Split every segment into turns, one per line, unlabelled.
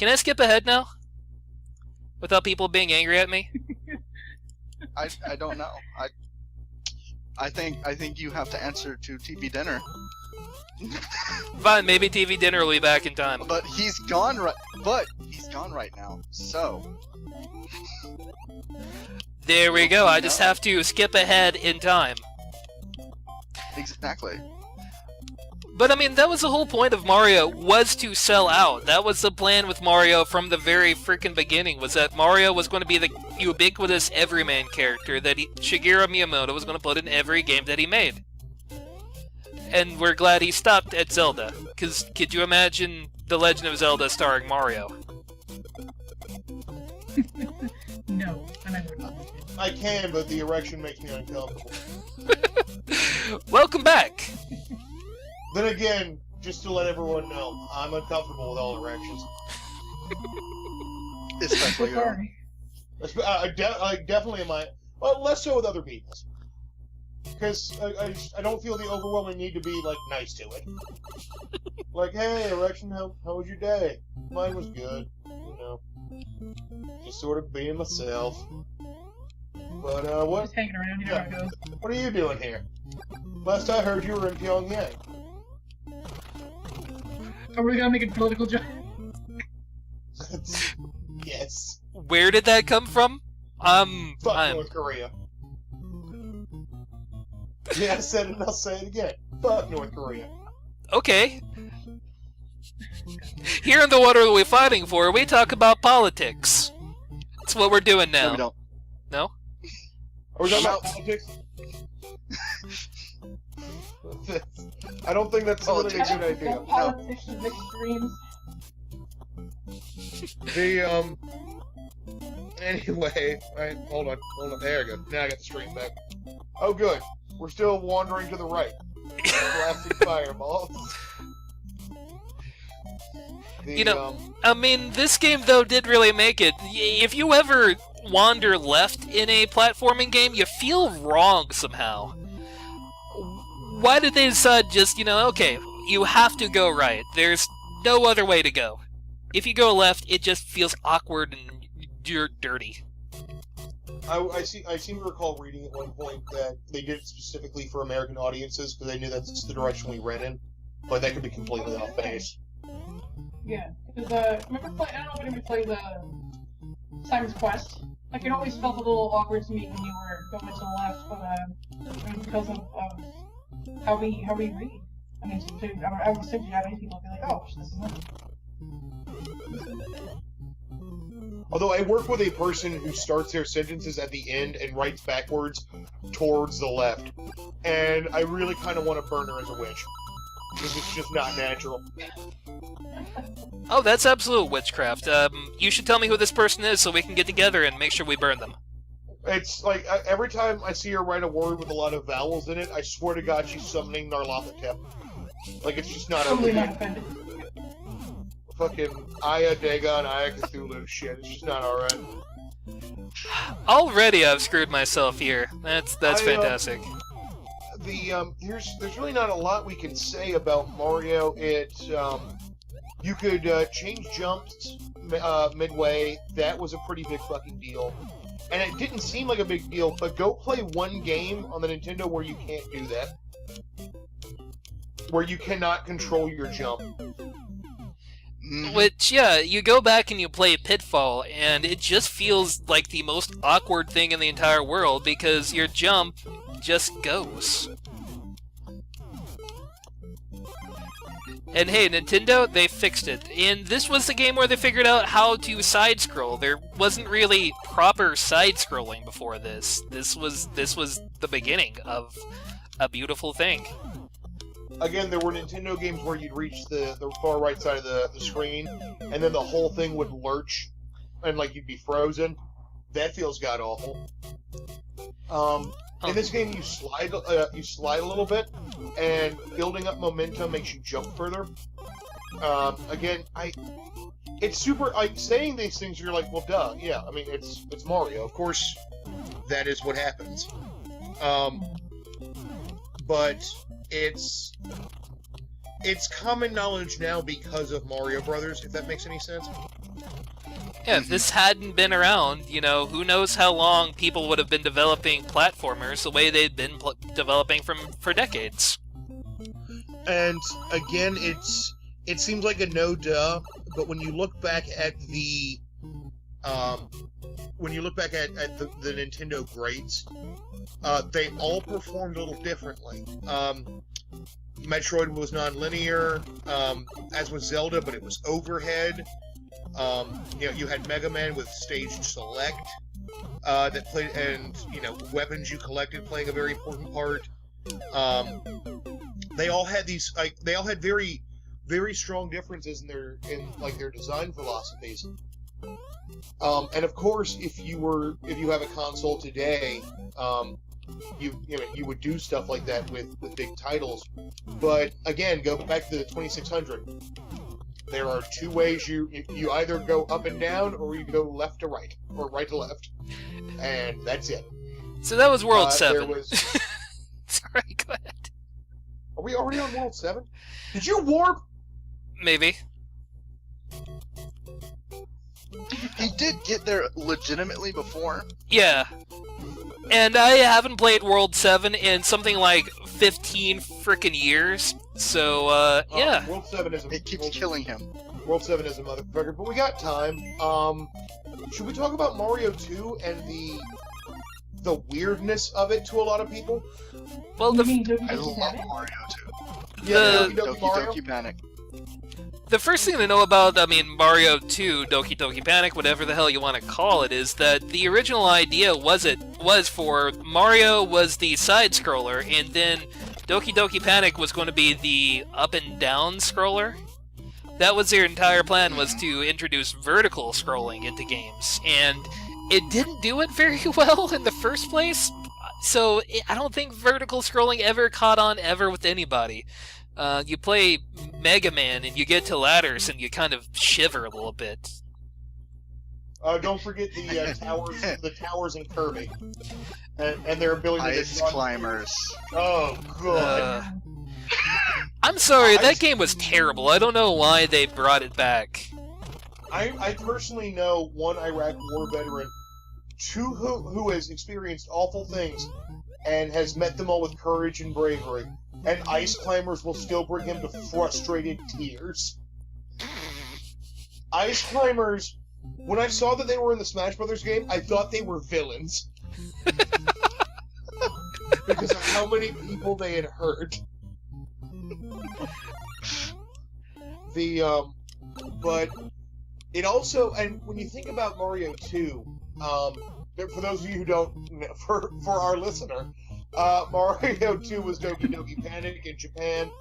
Can I skip ahead now? Without people being angry at me?
I don't know. I think you have to answer to TV Dinner.
Fine, maybe TV Dinner will be back in time.
But he's gone right now. So
there we go. I just have to skip ahead in time.
exactly.
But I mean, that was the whole point of Mario, was to sell out. That was the plan with Mario from the very freaking beginning, was that Mario was going to be the ubiquitous everyman character that Shigeru Miyamoto was going to put in every game that he made. And we're glad he stopped at Zelda, because could you imagine The Legend of Zelda starring Mario?
No, and I would not.
I can, but the erection makes me uncomfortable.
Welcome back!
Then again, just to let everyone know, I'm uncomfortable with all erections.
Especially
Sorry.
I definitely am. Well, less so with other people. Because I don't feel the overwhelming need to be, like, nice to it. Like, hey, erection, how was your day? Mine was good. You know. Just sort of being myself. But, what?
Just hanging around, you know how it goes.
What are you doing here? Last I heard, you were in Pyongyang.
Are we gonna make a political joke?
Yes.
Where did that come from?
Fuck North Korea. Yeah, I said it and I'll say it again. Fuck North Korea.
Okay. Here in the What Are We Fighting For, we talk about politics. That's what we're doing now.
No, we don't.
No?
Are we talking about politics? I don't think that's really a good idea.
Politicians extremes.
Anyway, right, hold on, there we go. Now I got the stream back. Oh, good. We're still wandering to the right. Blasting fireballs.
I mean, this game, though, did really make it. If you ever wander left in a platforming game, you feel wrong somehow. Why did they decide just, okay, you have to go right. There's no other way to go. If you go left, it just feels awkward and dirty.
I seem to recall reading at one point that they did it specifically for American audiences because they knew that's the direction we ran in, but that could be completely off base.
Yeah, because I don't know if anybody played Simon's Quest. Like, it always felt a little awkward to me when you were going to the left, but it was because of how we read. I mean, I would assume you have many people be like, oh, this is it.
Although I work with a person who starts their sentences at the end and writes backwards towards the left, and I really kind of want to burn her as a witch. Because it's just not natural.
Oh, that's absolute witchcraft. You should tell me who this person is so we can get together and make sure we burn them.
It's like, every time I see her write a word with a lot of vowels in it, I swear to God she's summoning Nyarlathotep. Like, it's just not
Totally
okay.
not offended.
Fucking Aya Dagon, Aya Cthulhu shit. It's just not alright.
Already I've screwed myself here. That's fantastic.
There's really not a lot we can say about Mario. You could change jumps midway. That was a pretty big fucking deal. And it didn't seem like a big deal, but go play one game on the Nintendo where you can't do that. Where you cannot control your jump.
Which, yeah, you go back and you play Pitfall, and it just feels like the most awkward thing in the entire world, because your jump just goes. And hey, Nintendo, they fixed it. And this was the game where they figured out how to side-scroll. There wasn't really proper side-scrolling before this. This was the beginning of a beautiful thing.
Again, there were Nintendo games where you'd reach the far right side of the screen, and then the whole thing would lurch, and like you'd be frozen. That feels god-awful. In this game, you slide a little bit, and building up momentum makes you jump further. Again, it's super. Saying these things, you're like, well, duh, yeah. I mean, it's Mario, of course. That is what happens. But it's common knowledge now because of Mario Brothers, if that makes any sense.
Yeah, if this hadn't been around, who knows how long people would have been developing platformers the way they'd been developing for decades.
And again, it seems like a no duh, but when you look back at the the Nintendo greats, they all performed a little differently. Metroid was non-linear, as was Zelda, but it was overhead. You had Mega Man with staged select that played, and weapons you collected playing a very important part. They all had very, very strong differences in their design philosophies. And of course, if you have a console today, you would do stuff like that with big titles. But again, go back to the 2600. There are two ways you either go up and down, or you go left to right, or right to left, and that's it.
So that was World 7.
There was...
Sorry, go ahead.
Are we already on World 7? Did you warp?
Maybe.
He did get there legitimately before.
Yeah. And I haven't played World 7 in something like 15 frickin' years, so, yeah.
World 7 is
It keeps killing him.
World 7 is a motherfucker, but we got time. Should we talk about Mario 2 and the weirdness of it to a lot of people?
Well,
I love Mario 2.
Yeah,
Doki
Mario?
Doki Panic.
The first thing to know about, Mario 2, Doki Doki Panic, whatever the hell you want to call it, is that the original idea was for Mario was the side-scroller, and then Doki Doki Panic was going to be the up-and-down scroller. That was their entire plan, was to introduce vertical scrolling into games, and it didn't do it very well in the first place, so I don't think vertical scrolling ever caught on ever with anybody. You play Mega Man and you get to ladders and you kind of shiver a little bit.
Don't forget the towers in Kirby, and their ability
Ice
to
climbers.
Oh god!
I'm sorry, that game was terrible. I don't know why they brought it back.
I personally know one Iraq War veteran, who has experienced awful things, and has met them all with courage and bravery. And ice climbers will still bring him to frustrated tears. Ice climbers, when I saw that they were in the Smash Brothers game, I thought they were villains. Because of how many people they had hurt. But it also, and when you think about Mario 2, for those of you who don't know, for our listener, Mario 2 was Doki Doki Panic in Japan.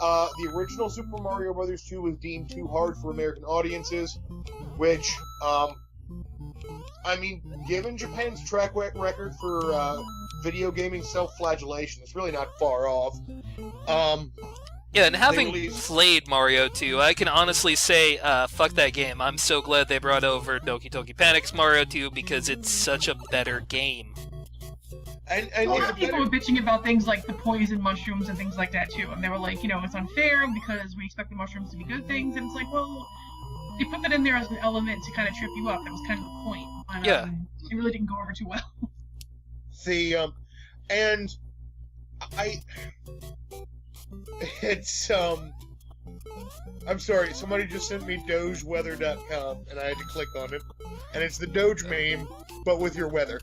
The original Super Mario Bros. 2 was deemed too hard for American audiences, which, given Japan's track record for video gaming self-flagellation, it's really not far off.
Yeah, and having played Mario 2, I can honestly say, fuck that game. I'm so glad they brought over Doki Doki Panic's Mario 2 because it's such a better game.
And
a lot of people were bitching about things like the poison mushrooms and things like that too, and they were like, it's unfair because we expect the mushrooms to be good things, and it's like, well, they put that in there as an element to kind of trip you up. That was kind of the point. But,
yeah.
It really didn't go over too well.
I'm sorry, somebody just sent me dogeweather.com, and I had to click on it, and it's the Doge meme, but with your weather.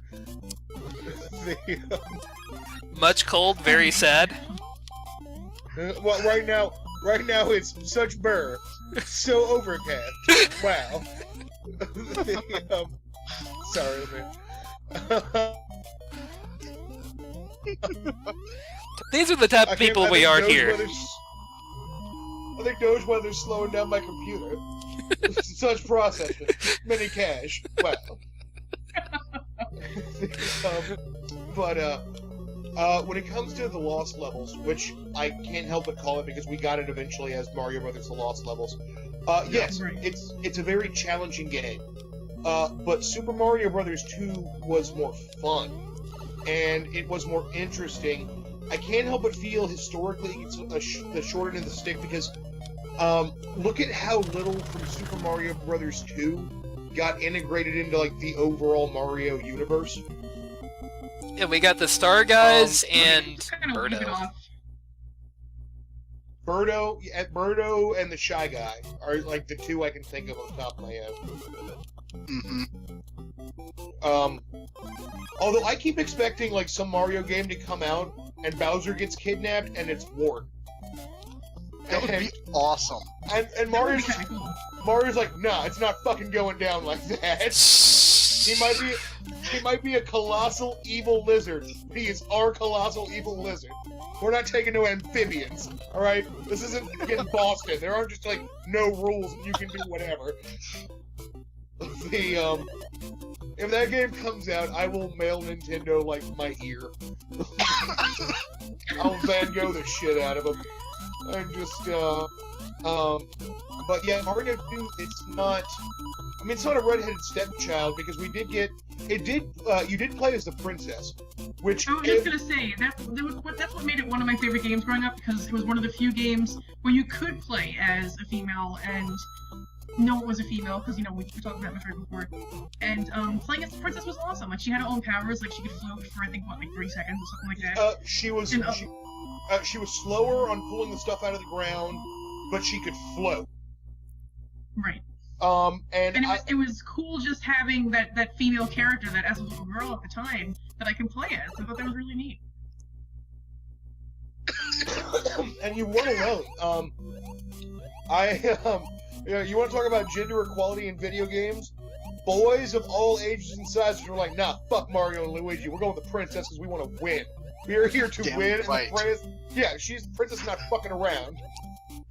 Much cold, very sad.
Well, right now it's such burr, so overcast. Wow. Sorry, man.
These are the type of people we are here.
I think Doge weather's slowing down my computer. Such processing. Mini cache. Wow. When it comes to the Lost Levels, which I can't help but call it because we got it eventually as Mario Brothers: The Lost Levels. Yes, it's a very challenging game. But Super Mario Brothers 2 was more fun, and it was more interesting I can't help but feel historically it's the short end of the stick because look at how little from Super Mario Brothers 2 got integrated into like the overall Mario universe.
Yeah, we got the Star Guys and
Kind of leave it
Birdo.
off.
Birdo and the Shy Guy are like the two I can think of off the top of my head.
Mm-hmm.
Although I keep expecting like some Mario game to come out and Bowser gets kidnapped and it's Wart.
That would be awesome.
And
That would be
Mario's
kind of cool.
Mario's like, nah, it's not fucking going down like that. He might be a colossal evil lizard. He is our colossal evil lizard. We're not taking no amphibians, alright? This isn't fucking Boston. There aren't just like no rules and you can do whatever. If that game comes out, I will mail Nintendo like my ear. I'll Van Gogh the shit out of them. I'm just but yeah, Mario 2, it's not. I mean, it's not a redheaded stepchild because you did play as the princess, which
I was just gonna say that's what made it one of my favorite games growing up because it was one of the few games where you could play as a female and know it was a female because we talked about it before. And playing as the princess was awesome. Like she had her own powers. Like she could float for I think like 3 seconds or something like that.
She was slower on pulling the stuff out of the ground, but she could float.
Right.
And
it was cool just having that female character that as a little girl at the time that I could play as. I thought that was really neat.
and you weren't alone. You want to talk about gender equality in video games? Boys of all ages and sizes were like, nah, fuck Mario and Luigi. We're going with the princess because we want to win. We are here to
Damn
win.
right.
And the princess, yeah, she's the princess, not fucking around.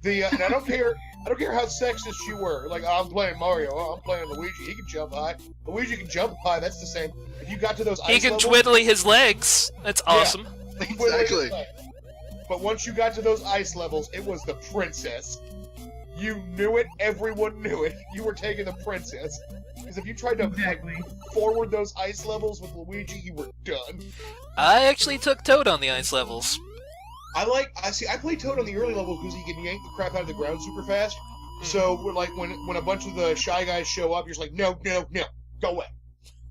And I don't care. I don't care how sexist you were. Like, oh, I'm playing Mario. Oh, I'm playing Luigi. He can jump high. Luigi can jump high. That's the same. If you got to those
He
ice
can
levels,
twiddly his legs. That's awesome.
Exactly.
But once you got to those ice levels, it was the princess. You knew it. Everyone knew it. You were taking the princess. Because if you tried to
Exactly.
forward those ice levels with Luigi, you were done.
I actually took Toad on the ice levels.
I play Toad on the early levels because he can yank the crap out of the ground super fast. So we're like when a bunch of the Shy Guys show up, you're just like, no, go away.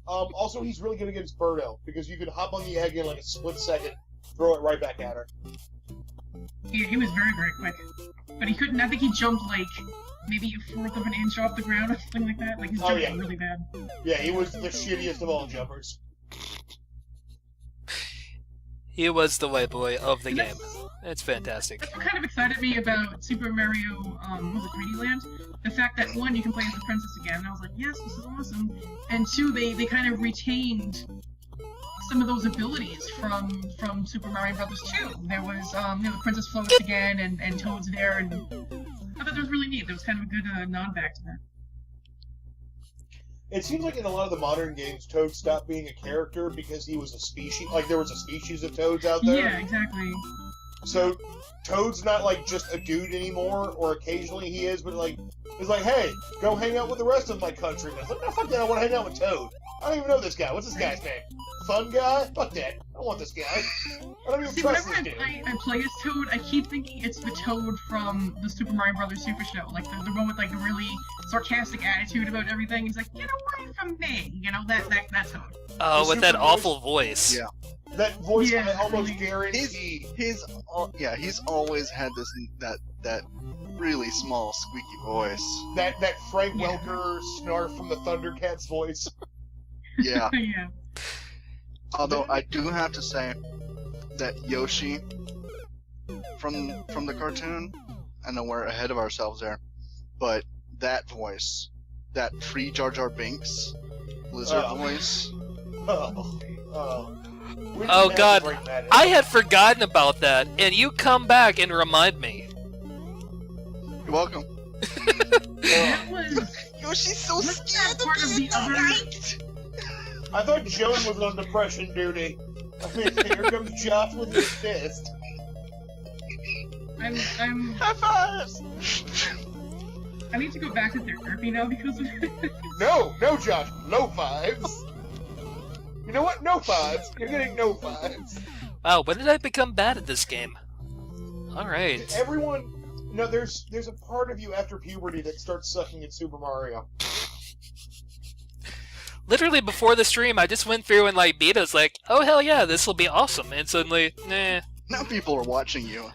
Also, he's really good against Birdo because you could hop on the egg in like a split second, throw it right back at her.
He was very, very quick. But he couldn't, I think he jumped like maybe a fourth of an inch off the ground or something like that. Like his jump was really bad.
Yeah, he was the shittiest of all jumpers.
He was the white boy of the game. It's fantastic.
That's what kind of excited me about Super Mario, was it 3D Land? The fact that, one, you can play as the princess again, and I was like, yes, this is awesome. And two, they kind of retained some of those abilities from Super Mario Brothers 2. There was, the princess floats again, and Toad's there, and I thought that was really neat. There was kind of a good nod back to that.
It seems like in a lot of the modern games, Toad stopped being a character because he was a species. Like, there was a species of Toads out there.
Yeah, exactly.
So, Toad's not, like, just a dude anymore, or occasionally he is, but, like, he's like, hey, go hang out with the rest of my countrymen. It's like, no, fuck that, I want to hang out with Toad. I don't even know this guy. What's this guy's name? Fun guy? Fuck that. I don't want this guy. I don't even
See,
trust
whenever
this dude.
I play as Toad, I keep thinking it's the Toad from the Super Mario Brothers Super Show. Like, the one with, like, the really sarcastic attitude about everything. He's like, get away from me! You know, that Toad.
Oh,
The
with that
super
awful voice.
Yeah.
That voice,
Yeah,
I almost
really.
guarantee.
He's always had that really small squeaky voice.
That Frank
Yeah.
Welker snarf from the Thundercats voice.
Yeah.
Yeah.
Although I do have to say that Yoshi from the cartoon, I know we're ahead of ourselves there, but that voice, that pre-Jar Jar Binks lizard voice.
Oh god, I had forgotten about that, and you come back and remind me.
You're welcome.
That was...
Yoshi's so
What's that
scared
part
of
of
being
the other-
right.
I thought Joan was on depression duty. I mean, here comes Josh with his fist.
I'm...
High fives.
I need to go back to therapy now because of
No, Josh, no fives. You know what? No fives. You're getting no fives.
Wow, when did I become bad at this game? Alright.
Everyone, no, there's a part of you after puberty that starts sucking at Super Mario.
Literally before the stream, I just went through and like beat it. I was like, oh hell yeah, this will be awesome. And suddenly, nah.
Now people are watching you.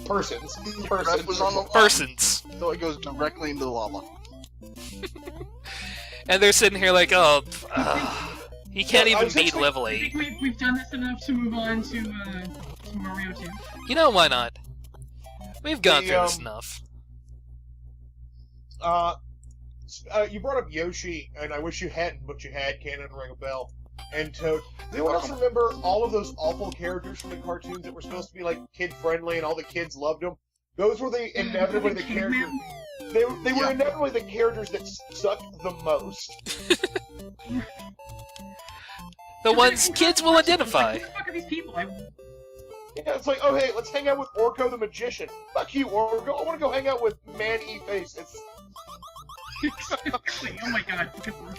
Persons.
Ref was on the lava,
Persons.
so it goes directly into the lava.
And they're sitting here like, oh, he can't
Yeah, I
even
was
beat
actually-
level
I think
8.
we've done this enough to move on to Mario 2.
You know, why not? We've gone
The,
through this enough.
You brought up Yoshi, and I wish you hadn't, but you had. Cannon ring a bell. And Toad. Does anyone else remember all of those awful characters from the cartoons that were supposed to be like kid friendly, and all the kids loved them? Those were the inevitably the characters. They were
Yeah.
inevitably the characters that sucked the most.
The ones kids will identify.
Who the fuck are these people?
Yeah, it's like, oh hey, let's hang out with Orko the Magician. Fuck you, Orko. I want to go hang out with Man E-Face. It's
Exactly. Oh my god. Look at Orko.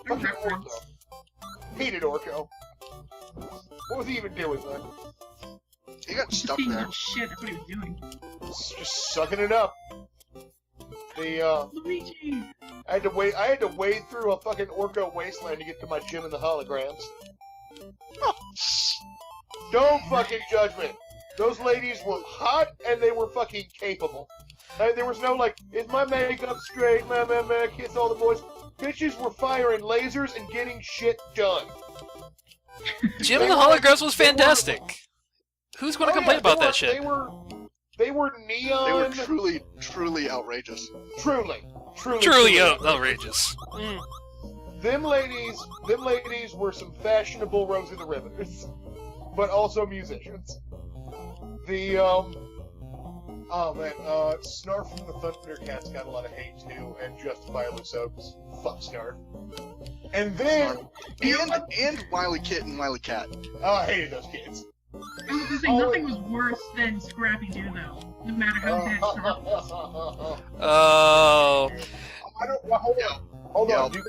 fucking
Reference.
Orko. Hated Orko. What was he even doing, man?
He got
Just
stuck
being
there.
little shit. That's what he was doing.
Just sucking it up.
Luigi.
I had to wade through a fucking Orko wasteland to get to my gym in the holograms. Don't fucking judge me. Those ladies were hot and they were fucking capable. There was no like, is my makeup straight? Man, kiss all the boys. Bitches were firing lasers and getting shit done.
Jim and the Holograms was fantastic. Who's going to complain about that shit?
They were neon.
They were truly outrageous.
Truly
Outrageous. Mm.
Them ladies were some fashionable Rosie the Riveters, but also musicians. The oh man, Snarf from the Thundercats got a lot of hate too, and justifiably so. 'Cause fuck Snarf. And then
And Wily Kit and Wily Cat.
oh, I hated those kids.
I was gonna say, nothing was worse than Scrappy Doo, though. No matter how bad Snarf was.
Oh.
I don't. Well, hold
Yeah.
on. Do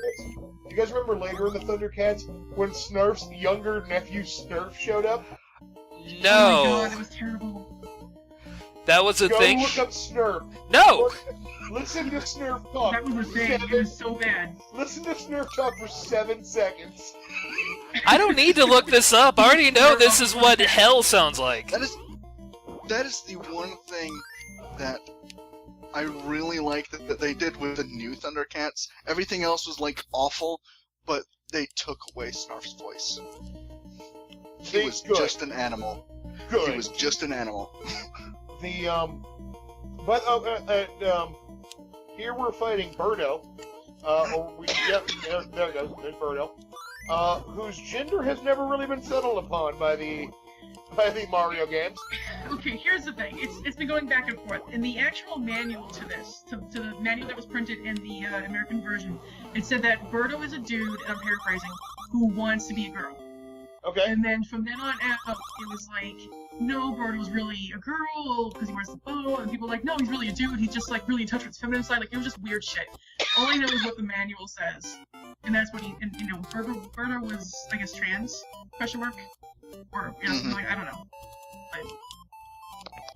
you guys remember later in the Thundercats when Snarf's younger nephew Snurf showed up?
Oh my
No.
god, it was terrible.
That was a
Go
thing.
look up Snurf.
No!
Listen to Snurf talk.
That was a thing. It was so bad.
Listen to Snurf talk for 7 seconds.
I don't need to look this up. I already know this is what hell sounds like.
That is the one thing that I really like that they did with the new Thundercats. Everything else was like awful, but they took away Snarf's voice. He was just an animal.
Good.
He was just an animal.
Here we're fighting Birdo. There it goes. There's Birdo. Whose gender has never really been settled upon by the Mario games.
Okay, here's the thing. It's been going back and forth. In the actual manual to this, to the manual that was printed in the American version, it said that Birdo is a dude, and I'm paraphrasing, who wants to be a girl.
Okay.
And then from then on out, it was like, no, Birdo was really a girl because he wears the bow, and people were like, no, he's really a dude. He's just like really in touch with his feminine side. Like it was just weird shit. All I know is what the manual says, and that's what he. And you know, Birdo was, I guess, trans? Question mark? Or you know, something like I don't know. But,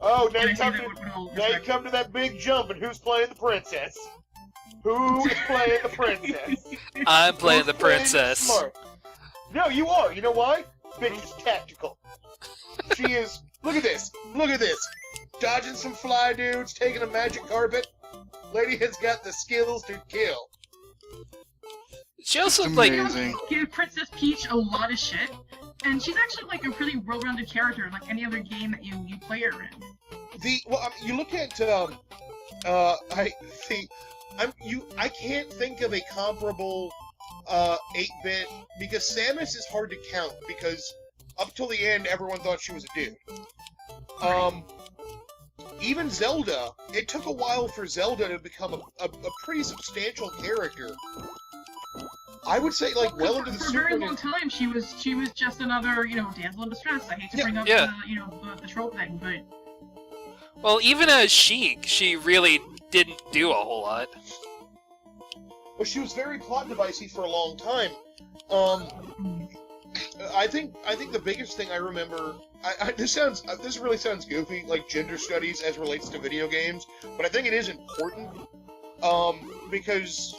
Oh, now
and I
you
say
come
that
to
with all
now you
respect.
come to that big jump, and who's playing the princess? Who is playing the princess?
I'm playing the
Who's playing
princess.
smart? No, you are. You know why? Bitch is tactical. She is. Look at this. Look at this. Dodging some fly dudes, taking a magic carpet. Lady has got the skills to kill.
She also,
It's
like,
amazing.
Give Princess Peach a lot of shit, and she's actually like a pretty well-rounded character, like any other game that you play her in.
You look at I can't think of a comparable 8-bit because Samus is hard to count because up till the end everyone thought she was a dude. Even Zelda, it took a while for Zelda to become a pretty substantial character. I would say like well into the
for a
Super
very long time, she was just another, you know, damsel in distress. I hate to bring up
Yeah.
the trope thing, but
well, even as Sheik, she really didn't do a whole lot.
Well, she was very plot devicey for a long time. I think the biggest thing I remember. This really sounds goofy, like gender studies as relates to video games, but I think it is important. Because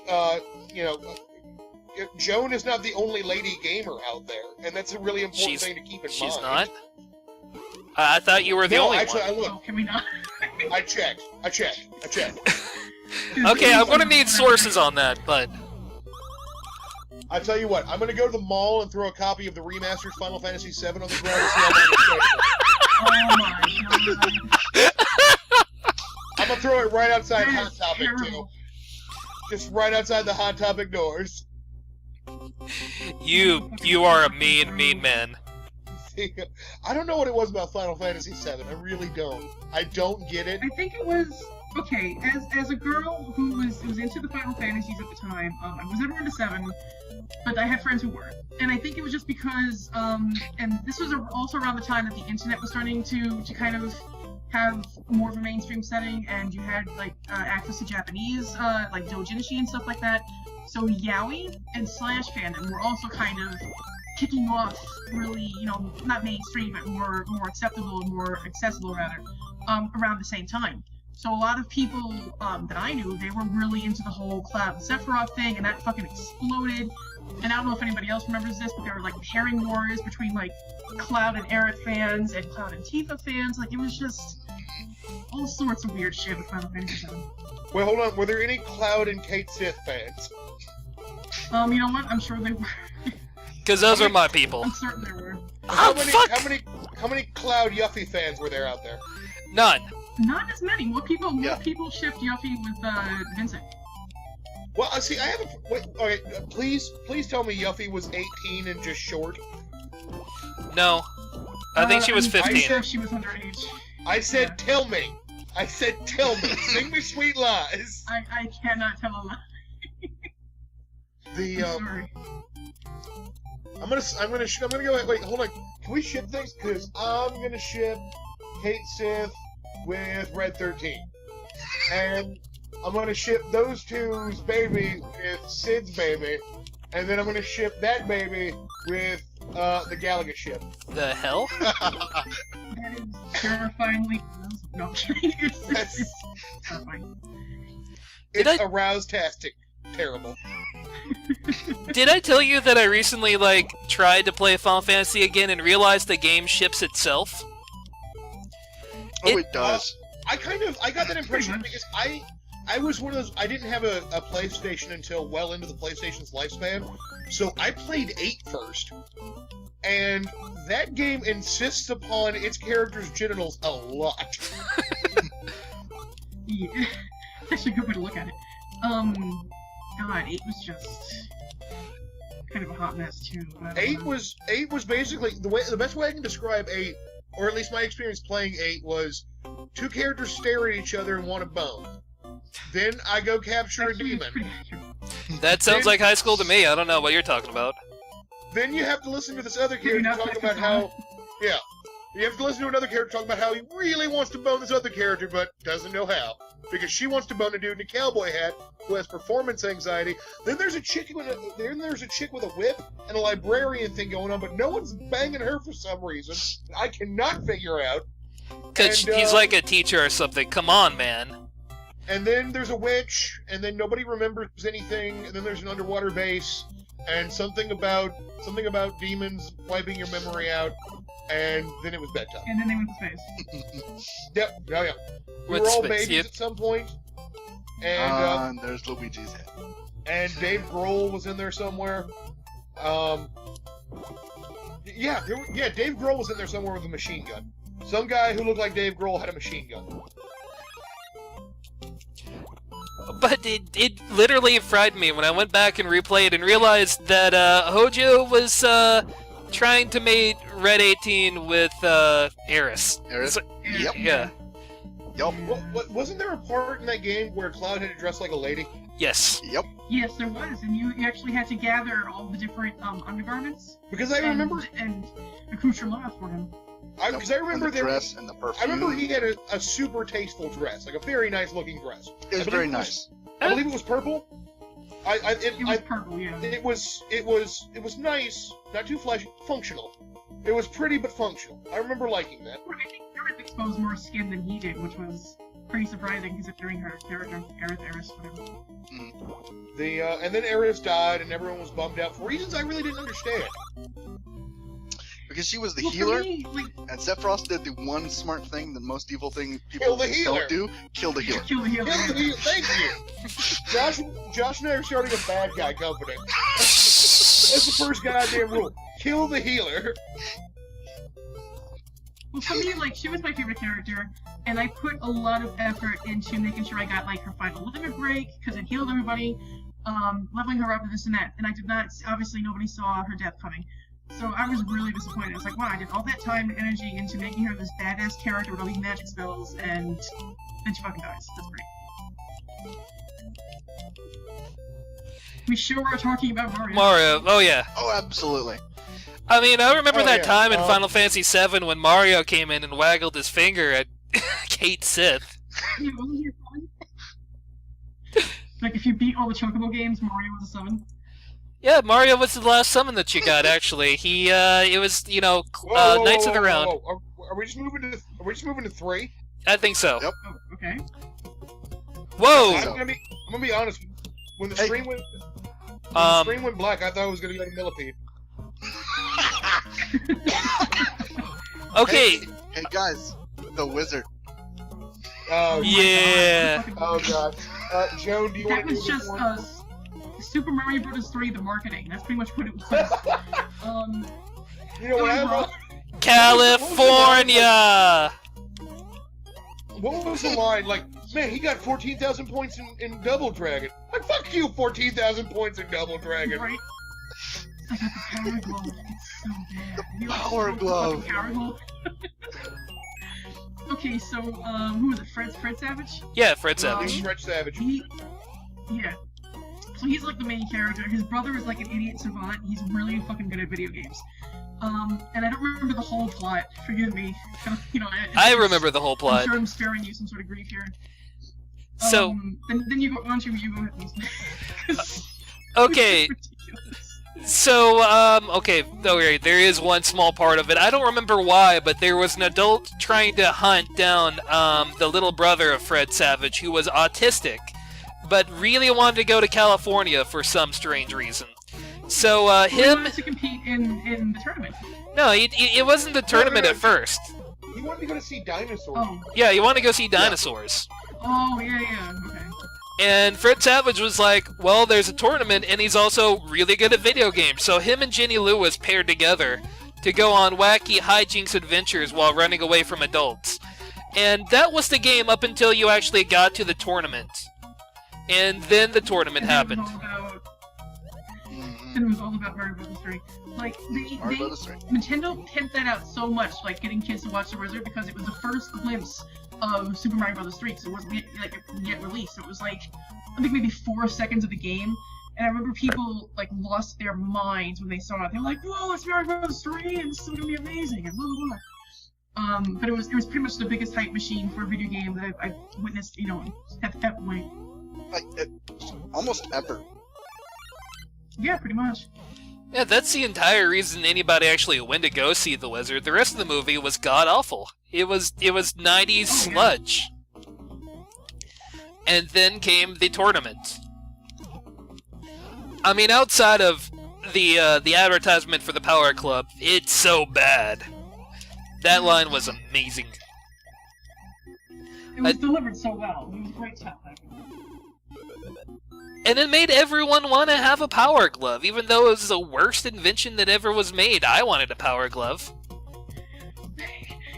Joan is not the only lady gamer out there, and that's a really important thing to keep in mind.
She's not? I thought you were the only
one.
one.
Oh, can we not?
I checked.
Okay, I'm gonna need sources on that, but...
I tell you what, I'm gonna go to the mall and throw a copy of the remastered Final Fantasy VII on the ground and see how long it takes.
Oh my god.
I'm gonna throw it right outside Hot Topic,
terrible.
too. Just right outside the Hot Topic doors.
You are a mean man.
I don't know what it was about Final Fantasy VII. I really don't. I don't get it.
I think it was okay. As a girl who was into the Final Fantasies at the time, I was never into 7, but I had friends who were, and I think it was just because, and this was also around the time that the internet was starting to kind of have more of a mainstream setting, and you had like access to Japanese, like doujinshi and stuff like that. So yaoi and slash fandom were also kind of kicking off really, not mainstream, but more acceptable and more accessible rather, around the same time. So a lot of people that I knew, they were really into the whole Cloud and Sephiroth thing, and that fucking exploded. And I don't know if anybody else remembers this, but there were like pairing wars between like Cloud and Aerith fans and Cloud and Tifa fans. Like it was just all sorts of weird shit with Final Fantasy VII.
Well, hold on. Were there any Cloud and Kate Sith fans?
You know what? I'm sure they were.
Because those are my people.
I'm certain there were.
How many Cloud Yuffie fans were there out there?
None.
Not as many. More people shipped Yuffie with Vincent.
Well, see, I have a... Wait, okay, please tell me Yuffie was 18 and just short.
No. I think she was 15.
I'm sure she was underage.
I said, tell me. I said, tell me. Sing me sweet lies.
I cannot tell a lie.
I'm
sorry.
I'm gonna go. Wait, hold on. Can we ship things? Because I'm gonna ship Kate Sith with Red 13, and I'm gonna ship those two's baby with Sid's baby, and then I'm gonna ship that baby with the Galaga ship.
The hell?
That is terrifyingly. No, I'm kidding. It's terrifying.
It's aroused-tastic. Terrible.
Did I tell you that I recently, tried to play Final Fantasy again and realized the game ships itself?
Oh, it does.
I got that impression because I was one of those, I didn't have a PlayStation until well into the PlayStation's lifespan, so I played 8 first. And that game insists upon its character's genitals a lot.
Yeah. That's a good way to look at it. God, 8 was just kind of a hot mess too.
8 was basically the best way I can describe 8, or at least my experience playing 8 was 2 characters stare at each other and want to bone. Then I go capture a demon.
That sounds like high school to me. I don't know what you're talking about.
Then you have to listen to this other character talk about how, you have to listen to another character talk about how he really wants to bone this other character, but doesn't know how. Because she wants to bone a dude in a cowboy hat who has performance anxiety. Then there's a chick with a whip and a librarian thing going on, but no one's banging her for some reason. I cannot figure out.
Because he's like a teacher or something. Come on, man.
And then there's a witch, and then nobody remembers anything, and then there's an underwater base, and something about demons wiping your memory out, and then it was bedtime.
And then they went to space.
Yep, yeah. We
With
were all
space,
babies at some point, and
there's Luigi's head.
And Dave Grohl was in there somewhere. Dave Grohl was in there somewhere with a machine gun. Some guy who looked like Dave Grohl had a machine gun.
But it literally fried me when I went back and replayed and realized that Hojo was trying to mate Red 18 with Aeris.
Aeris? Yep.
Yeah.
Yup.
Wasn't there a part in that game where Cloud had to dress like a lady?
Yes.
Yep.
Yes, there was, and you actually had to gather all the different undergarments.
Because I remember
and accoutrements for him.
Because I remember
the dress and the perfume.
I remember he had a super tasteful dress, like a very nice looking dress.
It was very nice.
I believe it was purple.
It was purple, yeah.
It was nice, not too flashy, functional. It was pretty but functional. I remember liking that.
I think Aerith exposed more skin than he did, which was pretty surprising considering her character, Aerith, whatever.
And then Aerith died, and everyone was bummed out for reasons I really didn't understand.
Because she was the
Well, for
healer,
me, like,
and Sephiroth did the one smart thing that most evil thing
Kill
people
the healer.
don't do: kill the healer.
kill the healer.
Kill the healer, thank you! Josh and I are starting a bad guy company. That's the first goddamn rule. Kill the healer.
Well, for me, like, she was my favorite character, and I put a lot of effort into making sure I got, like, her final limit break, because it healed everybody, leveling her up and this and that, and I did not, obviously nobody saw her death coming. So I was really disappointed. I was like, wow, I did all that time and energy into making her this badass character with all these magic spells, and then she fucking dies. That's great. We sure are talking about Mario.
Mario, oh yeah.
Oh, absolutely.
I mean, I remember
Oh,
that
yeah.
time in Final Fantasy VII when Mario came in and waggled his finger at Kate Sith.
Yeah, wasn't he a 7? Like, if you beat all the Chocobo games, Mario was a 7.
Yeah, Mario was the last summon that you got. Actually, it was Knights of the Round.
Whoa. Are we just moving to 3?
I think so.
Yep.
Oh, okay.
Whoa.
So-
I'm gonna be honest. When the screen went black, I thought it was gonna go to Millipede.
Okay.
Hey guys, the wizard.
Oh
Yeah.
Oh god. Joan, do you want
That
to do
was
this
just
one?
Super Mario Bros. 3, the marketing. That's pretty much what it was.
You know what I love?
California.
What was the line? Like, man, he got 14,000 points in Double Dragon. Like, fuck you, 14,000 points in Double Dragon.
Right? I got the power glove. It's so bad. You know,
Power
it's
glove.
fucking Power glove. Okay, so who was it? Fred Savage?
Yeah, Fred Savage.
Stretch Savage.
Yeah. So he's like the main character. His brother is like an idiot savant. He's really fucking good at video games. And I don't remember the whole plot. Forgive me. You know,
I remember the whole
I'm
plot.
sure I'm sparing you some sort of grief here.
So
then you go. Why don't you go ahead?
okay.
Ridiculous.
So, okay, there is one small part of it. I don't remember why, but there was an adult trying to hunt down the little brother of Fred Savage who was autistic, but really wanted to go to California for some strange reason. So,
He
him...
wanted to compete in the tournament.
No, it wasn't the tournament at first.
He wanted to go to see dinosaurs.
Oh.
Yeah, you want to go see dinosaurs.
Oh, yeah, okay.
And Fred Savage was like, well, there's a tournament, and he's also really good at video games. So him and Jenny Lewis paired together to go on wacky hijinks adventures while running away from adults. And that was the game up until you actually got to the tournament. And then the tournament happened.
Then it was all about Mario Bros. 3. Like,
Mario Brothers 3.
Nintendo pimped that out so much, like getting kids to watch The Wizard, because it was the first glimpse of Super Mario Bros. 3, because it wasn't yet released. So it was like, I think maybe 4 seconds of the game, and I remember people like lost their minds when they saw it. They were like, "Whoa, it's Mario Bros. 3, and this is gonna be amazing!" and blah blah blah. But it was pretty much the biggest hype machine for a video game that I've witnessed, you know, at that point.
Like, almost ever.
Yeah, pretty much.
Yeah, that's the entire reason anybody actually went to go see The Wizard. The rest of the movie was god-awful. It was 90s sludge. And then came the tournament. I mean, outside of the advertisement for the Power Club, it's so bad. That line was amazing.
It was delivered so well. It was great stuff.
And it made everyone want to have a Power Glove, even though it was the worst invention that ever was made. I wanted a Power Glove.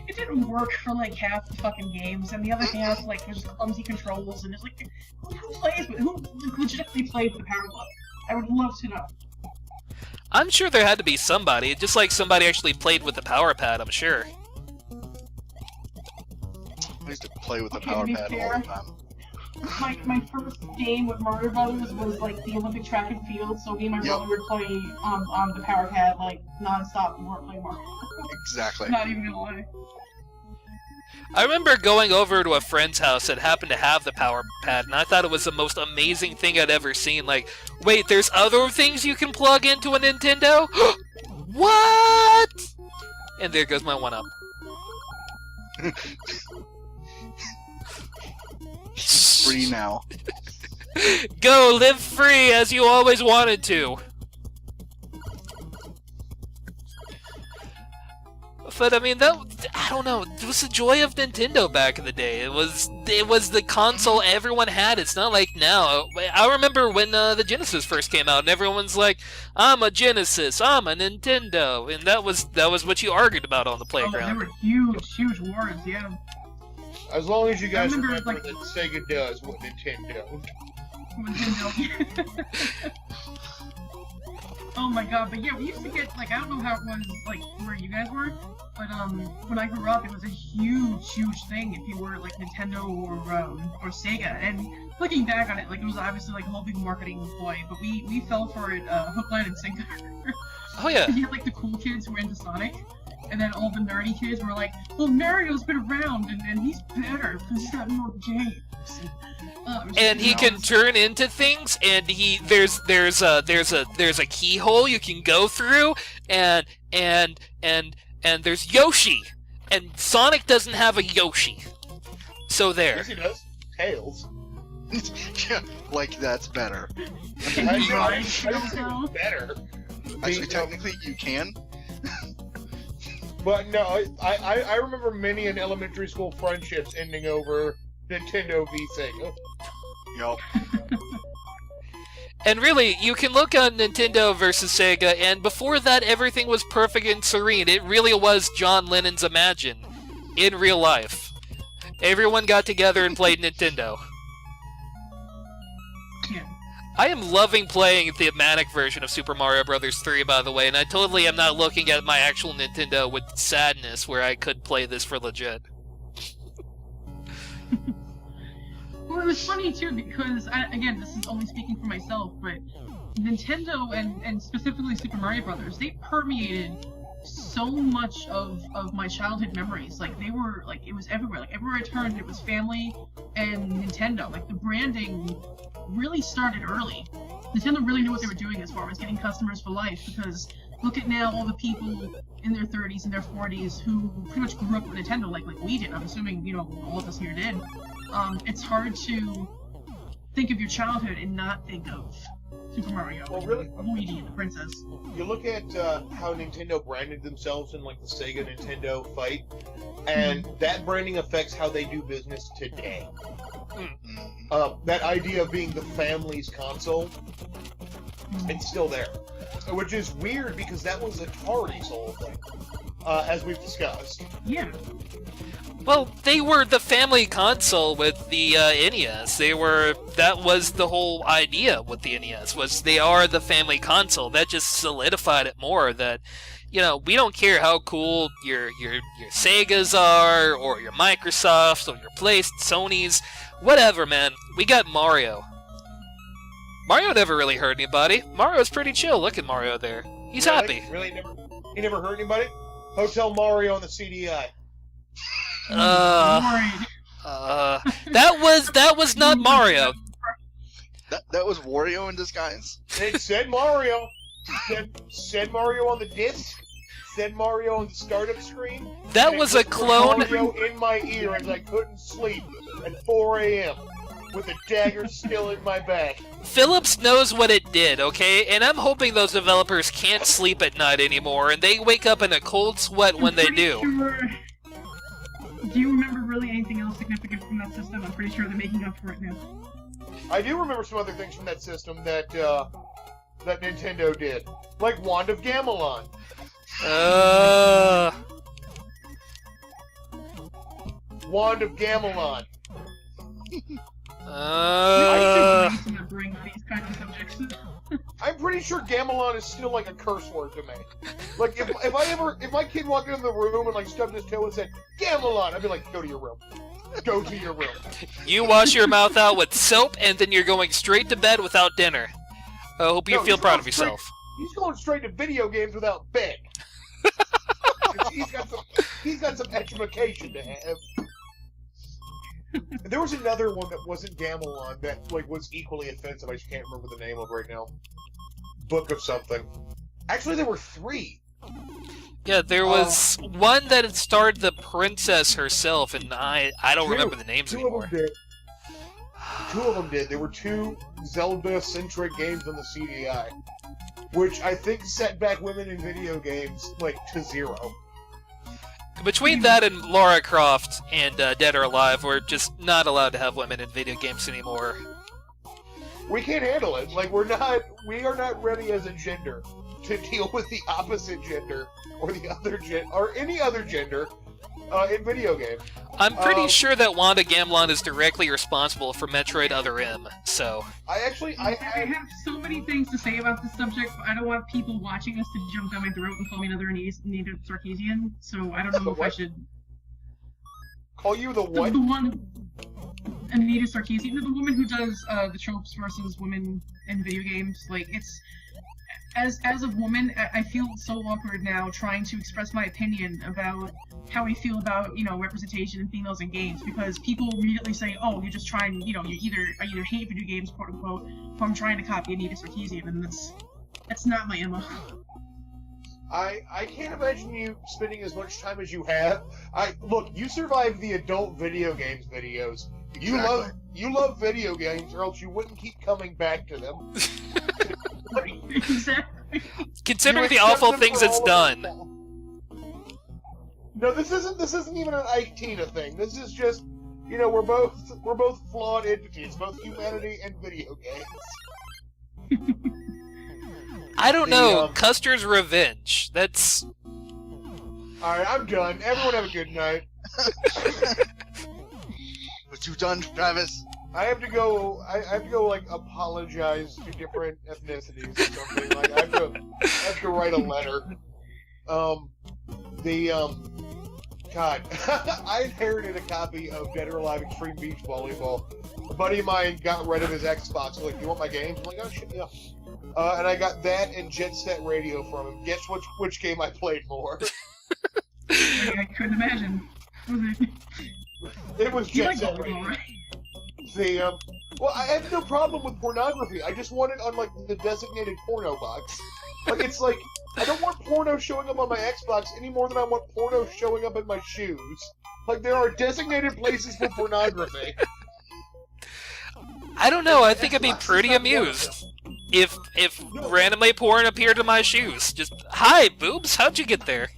It didn't work for like half the fucking games, and the other half like was clumsy controls, and it's like, who legitimately plays the Power Glove? I would love to know.
I'm sure there had to be somebody, just like somebody actually played with the Power Pad, I'm sure.
I used to play with the
Okay,
power
to be
pad
fair,
all the time.
my first game with Mario Brothers was like the Olympic track and field, so me and my brother would play on the Power Pad like non-stop. We weren't playing Mario.
Exactly.
Not even gonna lie.
I remember going over to a friend's house that happened to have the power pad, and I thought it was the most amazing thing I'd ever seen. Like, wait, there's other things you can plug into a Nintendo? What? And there goes my 1-up.
Free now.
Go live free as you always wanted to. But I mean, I don't know. It was the joy of Nintendo back in the day. It was the console everyone had. It's not like now. I remember when the Genesis first came out, and everyone's like, "I'm a Genesis, I'm a Nintendo," and that was what you argued about on the
Oh,
playground.
they were huge wars, yeah.
As long as you guys
remember,
remember
like-
that Sega does what Nintendo don't.
Nintendo. Oh my god, but yeah, we used to get, like, I don't know how it was, like, where you guys were, but, when I grew up, it was a huge thing if you were, like, Nintendo or Sega, and looking back on it, like, it was obviously, like, a whole big marketing ploy, but we fell for it, hook, line, and sinker.
Oh yeah.
You had, like, the cool kids who were into Sonic, and then all the nerdy kids were like, well, Mario's been around, and he's better, because he's got more games.
And he can turn into things, and there's a keyhole you can go through, and there's Yoshi, and Sonic doesn't have a Yoshi. So there.
Yes, he does. Tails.
Yeah, like that's better.
I don't better.
Actually, technically, you can.
But no, I remember many an elementary school friendships ending over Nintendo v Sega.
Yup.
And really, you can look on Nintendo versus Sega, and before that, everything was perfect and serene. It really was John Lennon's Imagine in real life. Everyone got together and played Nintendo.
Yeah.
I am loving playing the thematic version of Super Mario Bros. 3, by the way, and I totally am not looking at my actual Nintendo with sadness where I could play this for legit.
Well, it was funny too because, again, this is only speaking for myself, but Nintendo and specifically Super Mario Brothers, they permeated so much of my childhood memories. Like they were, like it was everywhere. Like everywhere I turned, it was family and Nintendo. Like the branding really started early. Nintendo really knew what they were doing as far as getting customers for life. Because look at now all the people in their 30s and their 40s who pretty much grew up with Nintendo, like we did. I'm assuming all of us here did. It's hard to think of your childhood and not think of Super Mario,
Well, really,
Luigi, and the princess.
you look at how Nintendo branded themselves in like the Sega Nintendo fight, and that branding affects how they do business today. That idea of being the family's console, it's still there, which is weird because that was Atari's whole thing, as we've discussed.
Yeah.
Well, they were the family console with the NES. That was the whole idea with the NES, was they are the family console. That just solidified it more that, we don't care how cool your Segas are, or your Microsofts, or your Sony's, whatever, man. We got Mario. Mario never really hurt anybody. Mario's pretty chill. Look at Mario there. He's
Really?
happy.
Really, he never hurt anybody? Hotel Mario on the CDI.
Worried.
That was not Mario.
That was Wario in disguise.
It said Mario. Said Mario on the disc. Said Mario on the startup screen.
That
and it
was a
whispered
clone.
Mario in my ear as I couldn't sleep at 4 a.m. with a dagger still in my back.
Philips knows what it did, okay? And I'm hoping those developers can't sleep at night anymore, and they wake up in a cold sweat when they do.
Sure. Do you remember really anything else significant from that system? I'm pretty sure they're making up for it now.
I do remember some other things from that system that Nintendo did, like Wand of Gamelon. Wand of Gamelon.
I should not bring these kinds of subjects.
I'm pretty sure Gamelon is still like a curse word to me. Like if my kid walked into the room and like stubbed his toe and said Gamelon, I'd be like, go to your room. Go to your room.
You wash your mouth out with soap, and then you're going straight to bed without dinner. I hope you
No,
feel
he's
proud
going
of yourself.
He's going straight to video games without bed. he's got some education to have. There was another one that wasn't Gamelon that like was equally offensive. I just can't remember the name of right now. Book of something. Actually, there were 3.
Yeah, there was one that had starred the princess herself, and I don't remember the names anymore.
2 of them did. There were 2 Zelda-centric games on the CDI, which I think set back women in video games like to 0.
Between that and Lara Croft and Dead or Alive, we're just not allowed to have women in video games anymore.
We can't handle it. Like we are not ready as a gender to deal with the opposite gender or the other or any other gender in video games.
I'm pretty sure that Wanda Gamlon is directly responsible for Metroid Other M, so...
I
have so many things to say about this subject, but I don't want people watching us to jump down my throat and call me another native Sarkeesian, so I don't know if I should...
Call you the what?
The one... Anita Sarkeesian, the woman who does the tropes versus women in video games. Like, it's... As a woman, I feel so awkward now trying to express my opinion about how I feel about, you know, representation in females in games, because people immediately say, oh, you're just trying, you know, I either hate video games, quote unquote, or I'm trying to copy Anita Sarkeesian, and that's not my MO.
I can't imagine you spending as much time as you have. Look, you survived the adult video games videos.
Exactly.
You love video games, or else you wouldn't keep coming back to them.
Exactly.
Considering the awful things it's done.
No, this isn't even an Ike Tina thing. This is just, you know, we're both flawed entities, both humanity and video games.
I don't know. Custer's Revenge. That's...
Alright, I'm done. Everyone have a good night.
What you done, Travis?
I have to go, like, apologize to different ethnicities or something. Like, I have to write a letter. God, I inherited a copy of Dead or Alive Extreme Beach Volleyball. A buddy of mine got rid of his Xbox. Like, you want my games? I'm like, oh shit, yeah. And I got that and Jet Set Radio from him. Guess which game I played more?
I couldn't imagine. Was it?
It was Jet Set
Volleyball,
Radio.
right?
Well, I have no problem with pornography. I just want it on, like, the designated porno box. Like, it's like, I don't want porno showing up on my Xbox any more than I want porno showing up in my shoes. Like, there are designated places for pornography.
I don't know, I think I'd be pretty amused if randomly porn appeared in my shoes. Just, hi, boobs, how'd you get there?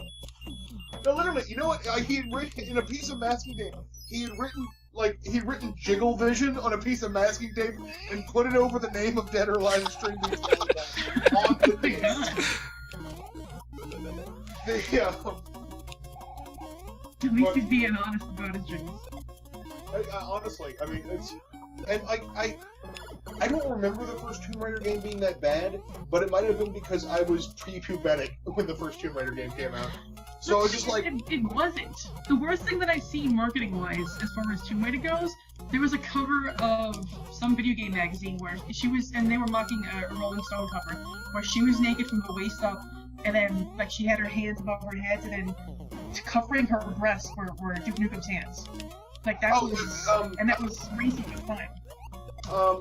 No, literally, you know what? He had written, in a piece of masking tape, he'd written Jiggle Vision on a piece of masking tape and put it over the name of Dead or Alive Extreme Beach Volleyball on the piece.
At least he's being honest about his dreams.
Honestly, I mean, it's... And I don't remember the first Tomb Raider game being that bad, but it might have been because I was pre-pubertic when the first Tomb Raider game came out. So I was just like...
It wasn't. The worst thing that I've seen marketing-wise, as far as Tomb Raider goes, there was a cover of some video game magazine where she was, and they were mocking a Rolling Stone cover, where she was naked from the waist up, and then, like, she had her hands above her head, and then covering her breasts were Duke Nukem's hands. Like, that and that was racing at the time.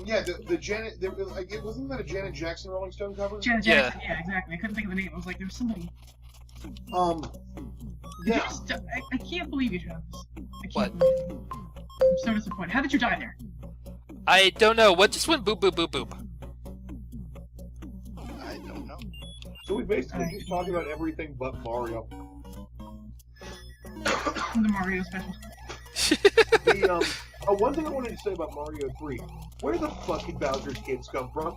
Yeah, the Janet, wasn't that a Janet Jackson Rolling Stone cover?
Janet Jackson, yeah, exactly. I couldn't think of the name. I was like, there was somebody.
Yeah.
I can't believe you, Travis.
What?
Believe it. I'm so disappointed. How did you die there?
I don't know. What just went boop boop boop boop?
I don't know.
So we basically just talked about everything but Mario.
The Mario special.
One thing I wanted to say about Mario 3. Where the fuck did Bowser's kids come from?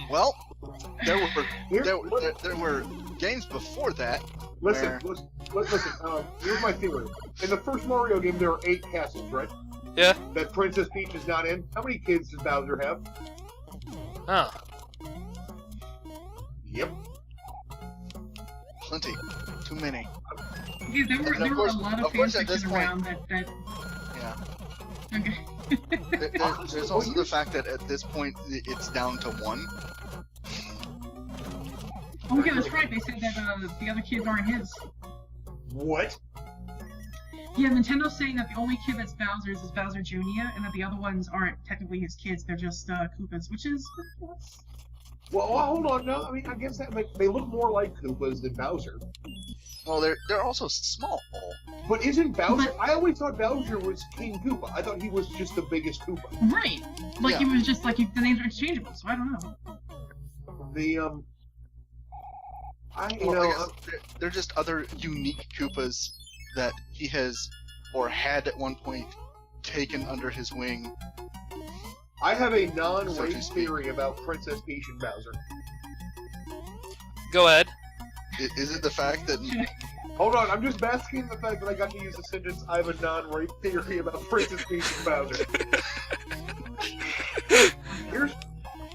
Well, there were games before that.
Listen. Here's my theory. In the first Mario game, there are 8 castles, right?
Yeah.
That Princess Peach is not in. How many kids does Bowser have?
Oh.
Yep.
Plenty. Too many.
Yeah, there were a lot of fan fiction around that.
Yeah.
Okay.
There's also the fact that at this point it's down to 1.
Oh yeah, that's right. They said that the other kids aren't his.
What?
Yeah, Nintendo's saying that the only kid that's Bowser's is Bowser Jr., and that the other ones aren't technically his kids, they're just Koopas, which is ridiculous.
Well, hold on. No, I mean, I guess that they look more like Koopas than Bowser.
Well, they're also small.
But isn't Bowser... I always thought Bowser was King Koopa. I thought he was just the biggest Koopa.
Right. Like,
Yeah.
he was just, like, the names are interchangeable, so I don't know.
The, I
Well, I guess they're just other unique Koopas that he has, or had at one point, taken under his wing.
I have a
So
non-race
to speak.
theory about Princess Peach and Bowser.
Go ahead.
Is it the fact that
Hold on, I'm just basking in the fact that I got to use the sentence, I have a non-race theory about Princess Peach and Bowser.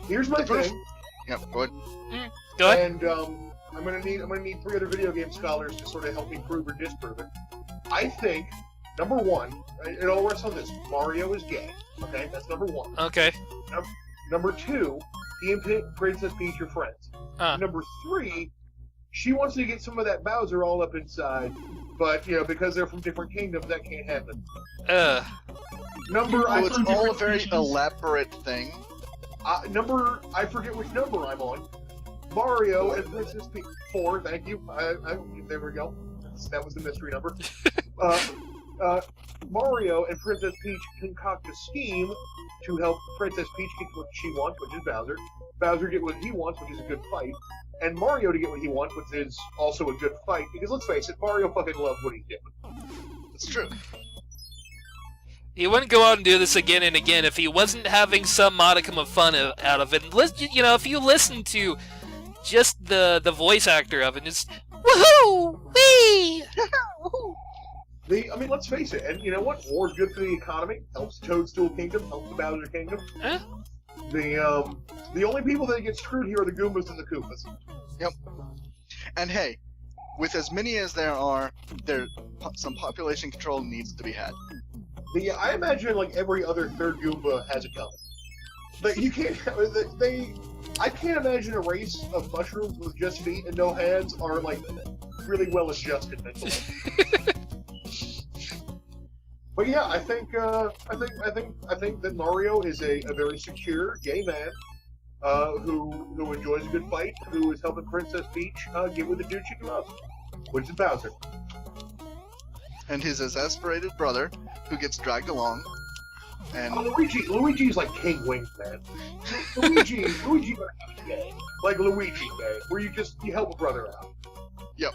Here's my thing,
Yep, go ahead.
Go ahead.
and I'm gonna need 3 other video game scholars to sort of help me prove or disprove it. I think, number one, it all rests on this, Mario is gay. Okay, that's number one.
Okay.
Number 2, he and Princess Peach are friends. Number 3, she wants to get some of that Bowser all up inside, but, because they're from different kingdoms, that can't happen.
Well, it's
from
all a
different
very
species.
elaborate thing.
I forget which number I'm on. Mario and Princess Peach. 4, thank you. There we go. That was the mystery number. Mario and Princess Peach concoct a scheme to help Princess Peach get what she wants, which is Bowser. Bowser get what he wants, which is a good fight. And Mario to get what he wants, which is also a good fight. Because let's face it, Mario fucking loves what he's doing.
It's true.
He wouldn't go out and do this again and again if he wasn't having some modicum of fun out of it. If you listen to just the voice actor of it, it's woohoo, wee.
Let's face it, and you know what? War's good for the economy, helps the Toadstool Kingdom, helps the Bowser Kingdom.
Huh?
The only people that get screwed here are the Goombas and the Koopas.
Yep. And hey, with as many as there are, some population control needs to be had.
I imagine like every other third Goomba has a comet. But you can't. I can't imagine a race of mushrooms with just feet and no hands are like really well adjusted mentally. But yeah, I think that Mario is a very secure gay man who enjoys a good fight, who is helping Princess Peach get with the dude she loves, which is Bowser.
And his exasperated brother, who gets dragged along, and
Luigi's like King Wingsman. Luigi gonna have a gay, like Luigi gay, where you help a brother out.
Yep.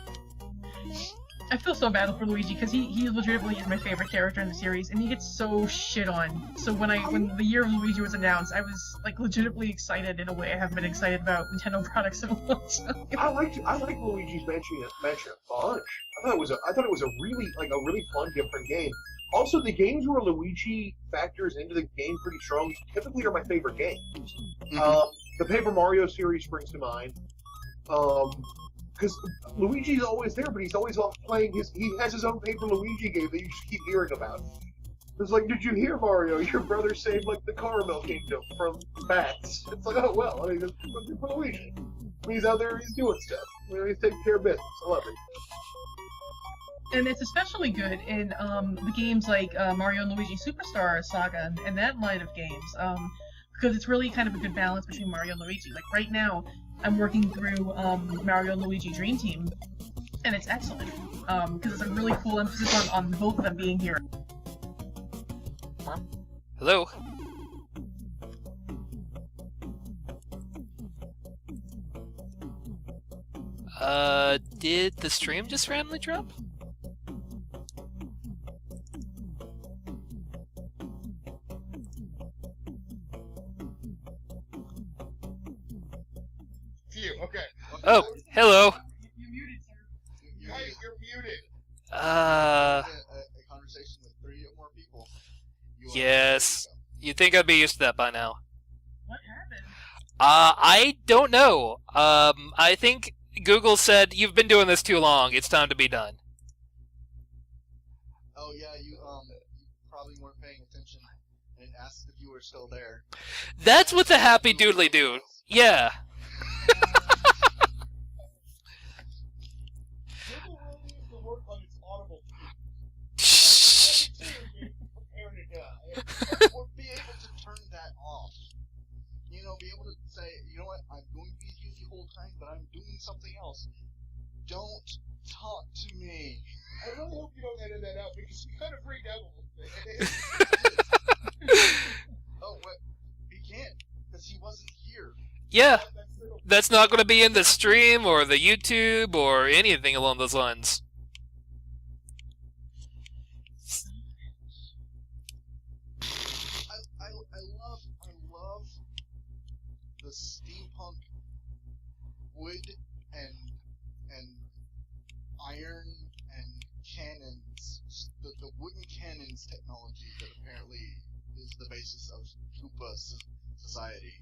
I feel so bad for Luigi because he legitimately is my favorite character in the series, and he gets so shit on. So when the year of Luigi was announced, I was like legitimately excited in a way I haven't been excited about Nintendo products in a long time.
I like Luigi's Mansion a bunch. I thought it was a really fun, different game. Also, the games where Luigi factors into the game pretty strong typically are my favorite games.
Mhm.
The Paper Mario series springs to mind. Because Luigi's always there, but he's always off playing he has his own Paper Luigi game that you just keep hearing about. It's like, did you hear, Mario? Your brother saved, like, the Caramel Kingdom from bats. It's like, oh, well, I mean, it's good for Luigi. He's out there, he's doing stuff. He's taking care of business. I love it.
And it's especially good in the games like Mario and Luigi Superstar Saga and that line of games, because it's really kind of a good balance between Mario and Luigi. Like right now, I'm working through Mario and Luigi Dream Team, and it's excellent because it's a really cool emphasis on both of them being here.
Hello. Did the stream just randomly drop?
Okay.
Oh, hello.
You're muted, sir.
Hey, you're muted.
A conversation with 3 or more people.
Yes. You'd think I'd be used to that by now.
What happened?
I don't know. I think Google said, you've been doing this too long, it's time to be done.
Oh yeah, you probably weren't paying attention, and it asked if you were still there.
That's what the happy doodly do. Yeah.
Google really needs to work on its audible.
Or be able to turn that off. You know, be able to say, you know what, I'm going to be here the whole time, but I'm doing something else. Don't talk to me.
I really hope you don't edit that out because you kind of freaked out a little bit.
Oh, what? He can't, because he wasn't here.
Yeah,
That's true.
that's not going to be in the stream or the YouTube or anything along those lines.
I love the steampunk wood and iron and cannons, the wooden cannons technology that apparently is the basis of Koopa society.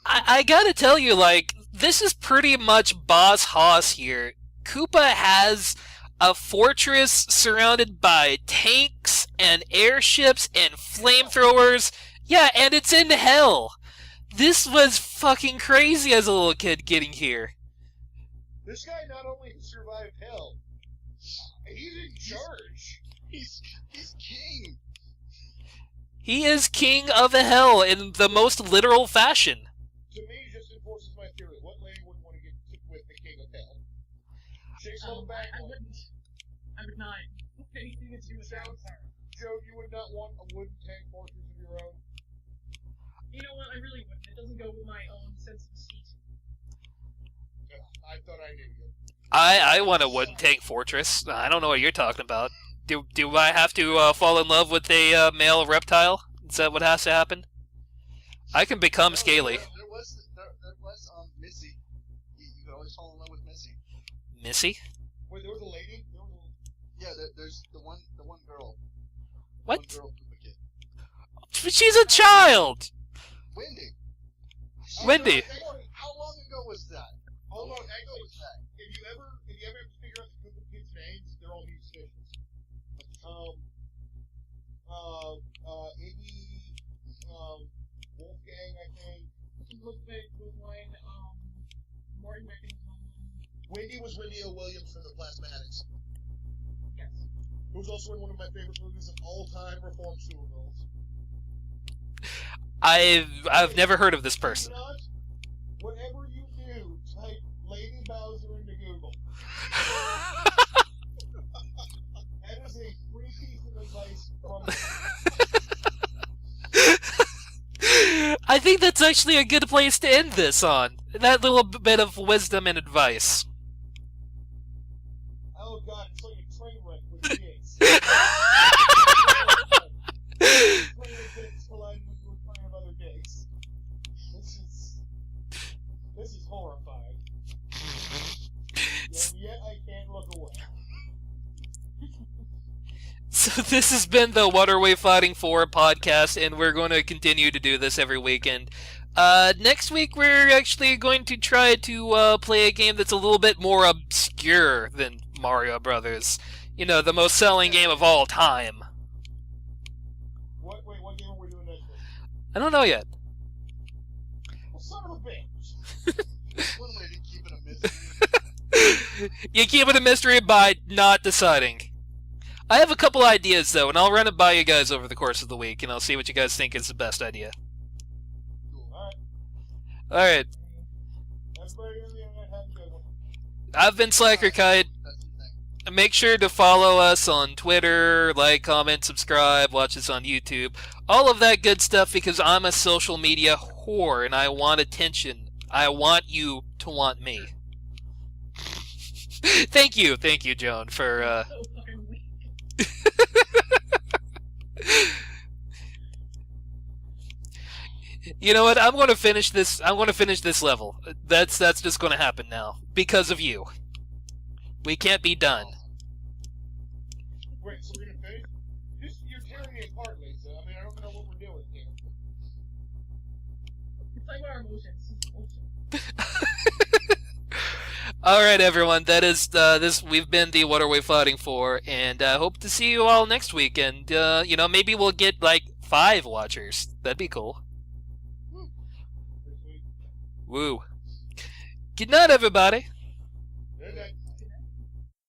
I gotta tell you, like, this is pretty much Boss Hoss here. Koopa has a fortress surrounded by tanks and airships and flamethrowers. Yeah, and it's in hell. This was fucking crazy as a little kid getting here.
This guy not only survived hell, he's in charge.
He's king.
He is king of hell in the most literal fashion.
To me, just enforces my theory. What lady wouldn't want to get with the king of hell? Chicks on the back
I
one.
wouldn't. I would not. Anything that's you with Avatar.
Joe, you would not want a wooden tank fortress of your own?
You know what? I really wouldn't. It doesn't go with my own sense of deceit.
I thought I knew you.
I want a wooden tank fortress. I don't know what you're talking about. Do I have to fall in love with a male reptile? Is that what has to happen? I can become scaly.
There was Missy. You could always fall in love with Missy.
Missy?
Wait, there was a lady?
Yeah, there's the one girl.
What?
One girl Koopa kid.
She's a child!
Wendy.
Wendy.
How long ago was that?
Hold on, hang on. If you ever have to figure out the Koopa kids' names, they're all musicians. Iggy, Wolfgang, I think.
Ludwig was one. Morton McIntyre.
Wendy was Wendy O. Williams from the Plasmatics,
Yes.
who was also in one of my favorite movies of all time, Reformed Sewer Girls.
I've never heard of this person.
Whatever you do, type Lady Bowser into Google. That is a free piece of advice from
I think that's actually a good place to end this on. That little bit of wisdom and advice.
Oh god, it's like a train wreck with gigs. Train gigs colliding with a train of other gigs. This is horrifying. And yet I can't look away.
So this has been the What Are We Fighting For podcast, and we're going to continue to do this every weekend. Next week we're actually going to try to play a game that's a little bit more obscure than Mario Brothers. You know, the most selling game of all time.
What game are we doing next week?
I don't know yet.
Well, son of a bitch.
One way to keep it a mystery.
You keep it a mystery by not deciding. I have a couple ideas, though, and I'll run it by you guys over the course of the week, and I'll see what you guys think is the best idea.
Cool. Alright.
Alright,
Everybody on the internet have a good one.
I've been Slacker Kite.
That's the thing.
Make sure to follow us on Twitter, like, comment, subscribe, watch us on YouTube. All of that good stuff, because I'm a social media whore, and I want attention. I want you to want me. Thank you, Joan, for,
So fucking weak.
You know what? I'm going to finish this level. That's just going to happen now because of you. We can't be done.
Wait, so we're gonna finish? You're tearing me apart, Lisa. I mean, I don't know what we're doing here.
It's like our emotions.
All right, everyone. That is this. We've been the What Are We Fighting For, and hope to see you all next week. And you know, maybe we'll get like 5 watchers. That'd be cool.
This week.
Woo. Good night, everybody.
Good night.